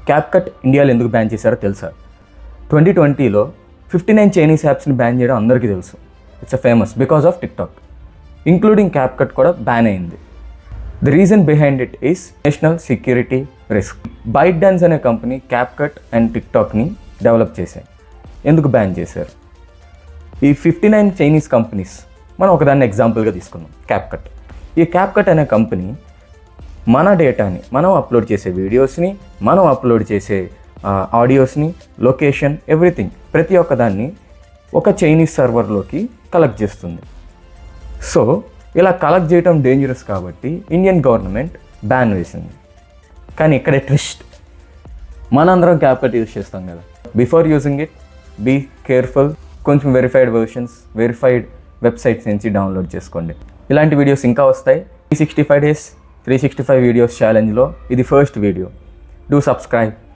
CapCut ఇండియాలో ఎందుకు ban చేశారో తెలుసా? 2020లో 59 చైనీస్ యాప్స్ని బ్యాన్ చేయడం అందరికీ తెలుసు. It's famous because of TikTok, including CapCut కూడా బ్యాన్ అయింది. The reason behind it is national security risk. ByteDance అనే కంపెనీ క్యాప్కట్ అండ్ టిక్టాక్ని డెవలప్ చేశాయి. ఎందుకు బ్యాన్ చేశారు? ఈ 59 చైనీస్ కంపెనీస్ మనం ఒకదాన్ని ఎగ్జాంపుల్గా తీసుకున్నాం, క్యాప్కట్. ఈ క్యాప్కట్ అనే కంపెనీ మన డేటాని, మనం అప్లోడ్ చేసే వీడియోస్ని, మనం అప్లోడ్ చేసే ఆడియోస్ని, లొకేషన్, ఎవ్రీథింగ్, ప్రతి ఒక్కదాన్ని ఒక చైనీస్ సర్వర్లోకి కలెక్ట్ చేస్తుంది. సో ఇలా కలెక్ట్ చేయడం డేంజరస్ కాబట్టి ఇండియన్ గవర్నమెంట్ బ్యాన్ వేసింది. కానీ ఇక్కడే ట్విస్ట్, మనందరం క్యాప్కట్ యూజ్ చేస్తాం కదా. Before using it be careful. కొంచెం వెరిఫైడ్ వెర్షన్స్, వెరిఫైడ్ వెబ్సైట్స్ నుంచి డౌన్లోడ్ చేసుకోండి. ఇలాంటి వీడియోస్ ఇంకా వస్తాయి. 365 days 365 వీడియోస్ ఛాలెంజ్లో ఇది ఫస్ట్ వీడియో. Do subscribe.